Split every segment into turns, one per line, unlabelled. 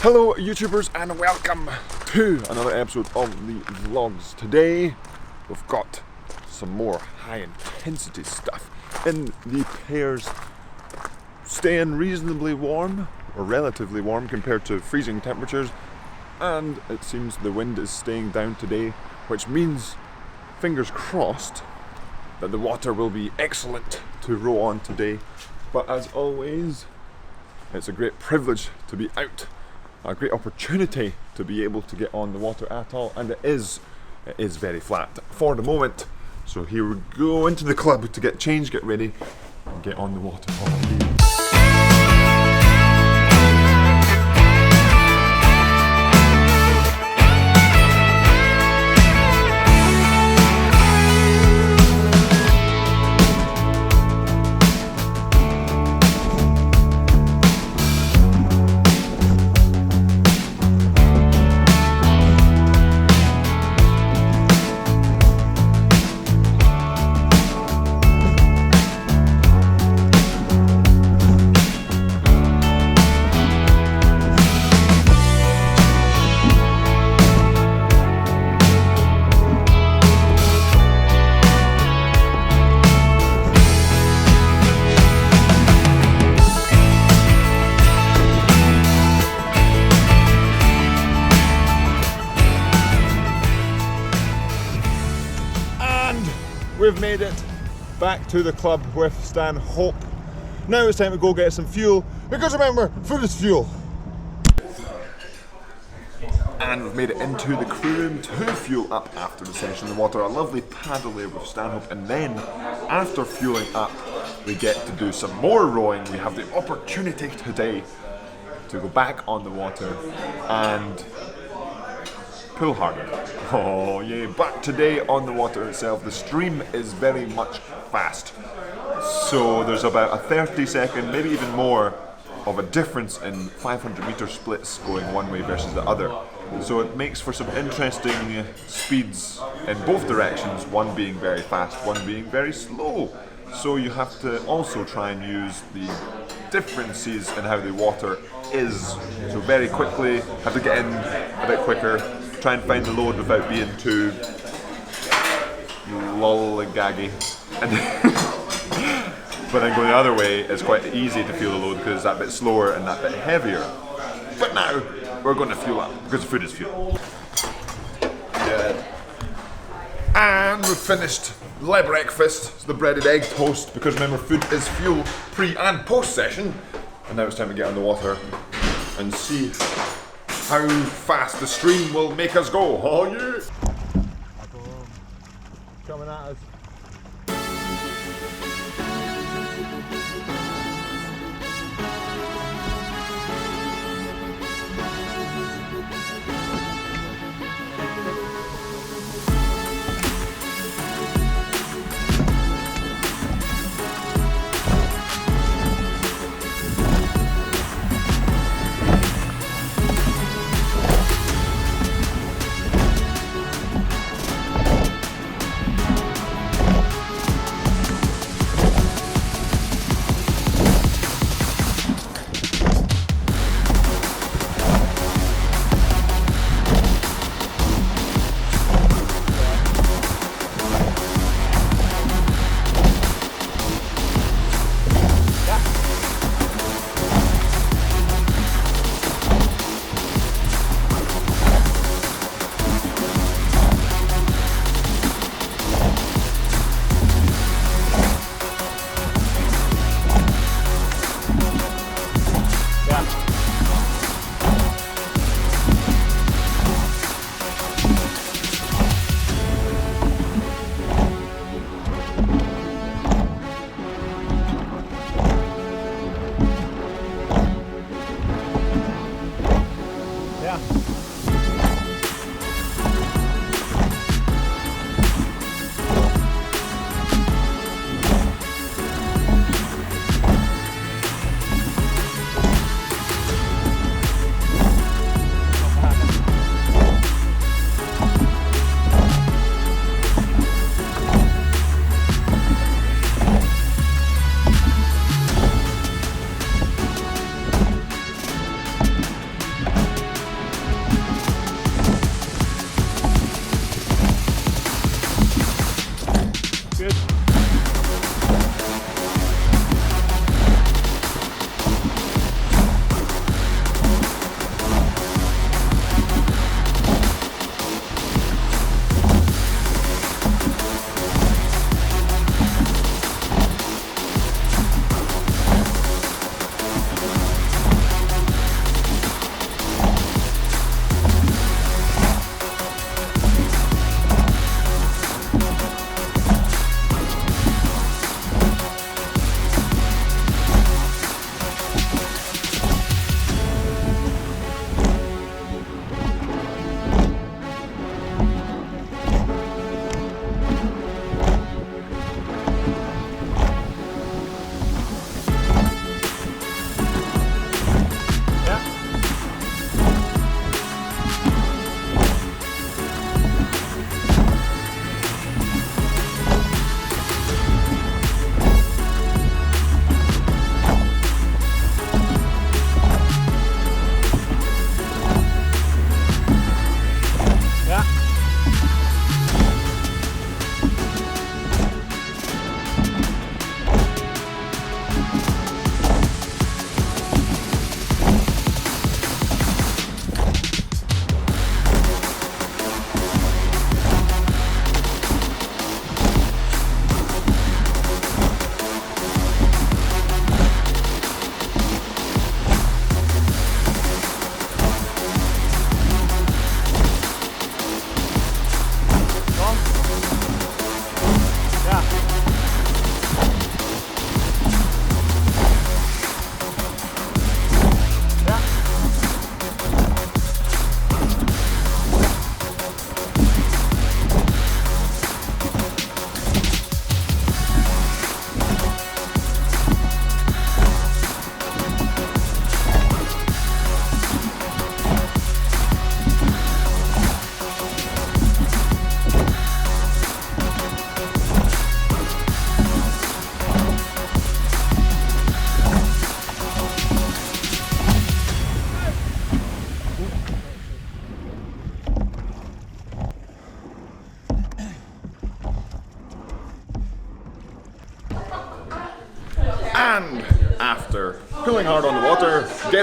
Hello YouTubers and welcome to another episode of the vlogs. Today we've got some more high intensity stuff in the pairs, staying reasonably warm or relatively warm compared to freezing temperatures, and it seems the wind is staying down today, which means, fingers crossed, that the water will be excellent to row on today. But as always, it's a great privilege to be out, a great opportunity to be able to get on the water at all, and it is very flat for the moment. So here we go into the club to get changed, get ready, and get on the water. We've made it back to the club with Stan Hope. Now it's time to go get some fuel, because remember, food is fuel. And we've made it into the crew room to fuel up after the session in the water. A lovely paddle there with Stan Hope, and then after fueling up, we get to do some more rowing. We have the opportunity today to go back on the water and pull harder. Oh yeah, but today on the water itself, the stream is very much fast. So there's about a 30-second, maybe even more, of a difference in 500-meter splits going one way versus the other. So it makes for some interesting speeds in both directions, one being very fast, one being very slow. So you have to also try and use the differences in how the water is. So very quickly, have to get in a bit quicker, try and find the load without being too lollygaggy. But then going the other way, it's quite easy to feel the load because it's that bit slower and that bit heavier. But now we're going to fuel up because food is fuel. Good. And we've finished the breakfast, the breaded egg toast, because remember, food is fuel pre and post session. And now it's time to get on the water and see how fast the stream will make us go. Oh yeah! Coming at us.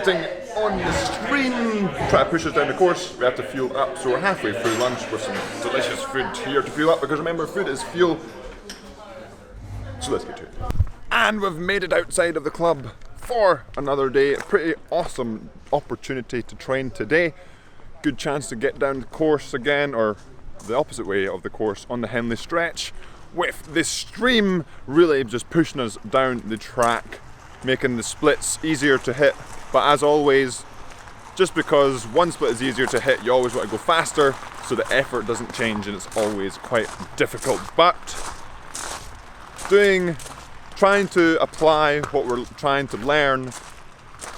getting on the stream, try to push us down the course. We have to fuel up, so we're halfway through lunch with some delicious food here to fuel up, because remember, food is fuel. So let's get to it. And we've made it outside of the club for another day. A pretty awesome opportunity to train today. Good chance to get down the course again, or the opposite way of the course on the Henley stretch, with this stream really just pushing us down the track, making the splits easier to hit. But as always, just because one split is easier to hit, you always want to go faster, so the effort doesn't change, and it's always quite difficult. But trying to apply what we're trying to learn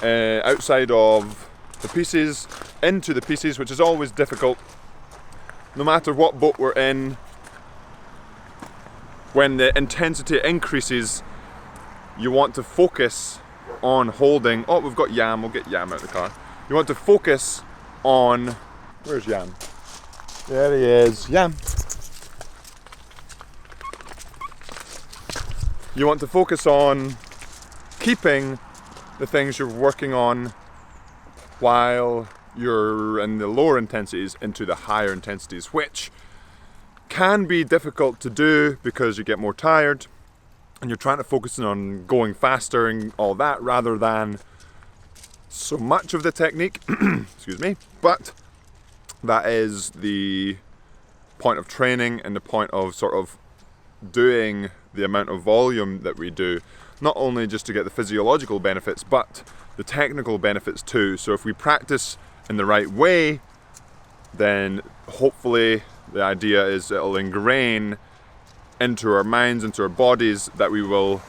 outside of the pieces into the pieces, which is always difficult. No matter what boat we're in, when the intensity increases, you want to focus on holding. Oh, we've got Yam, we'll get Yam out of the car. You want to focus on, where's Yam? There he is, Yam. You want to focus on keeping the things you're working on while you're in the lower intensities into the higher intensities, which can be difficult to do because you get more tired and you're trying to focus on going faster and all that, rather than so much of the technique. Excuse me. But that is the point of training and the point of sort of doing the amount of volume that we do, not only just to get the physiological benefits, but the technical benefits too. So if we practice in the right way, then hopefully the idea is it'll ingrain into our minds, into our bodies, that we will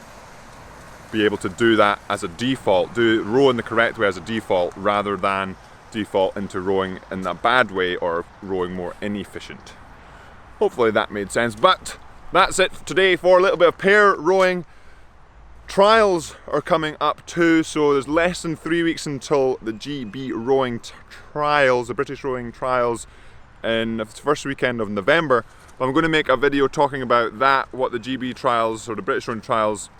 be able to do that as a default, row in the correct way as a default, rather than default into rowing in a bad way or rowing more inefficient. Hopefully that made sense. But that's it for today for a little bit of pair rowing. Trials are coming up too, so there's less than 3 weeks until the GB rowing trials, the British rowing trials, in the first weekend of November. But I'm going to make a video talking about that, what the GB trials or the British rowing trials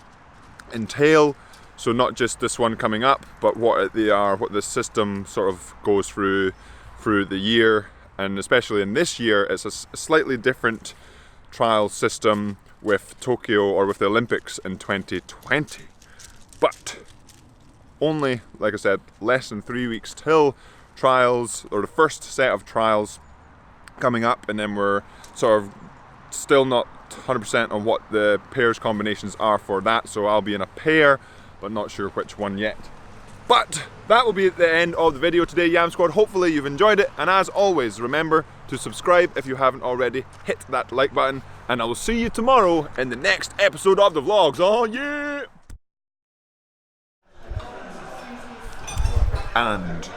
entail. So not just this one coming up, but what they are, what the system sort of goes through the year, and especially in this year, it's a slightly different trial system with Tokyo, or with the Olympics in 2020. But only, like I said, less than 3 weeks till trials, or the first set of trials coming up, and then we're sort of still not 100% on what the pairs combinations are for that, so I'll be in a pair, but not sure which one yet. But that will be the end of the video today, Yam Squad. Hopefully you've enjoyed it, and as always, remember to subscribe if you haven't already. Hit that like button, and I will see you tomorrow in the next episode of the vlogs. Oh yeah! And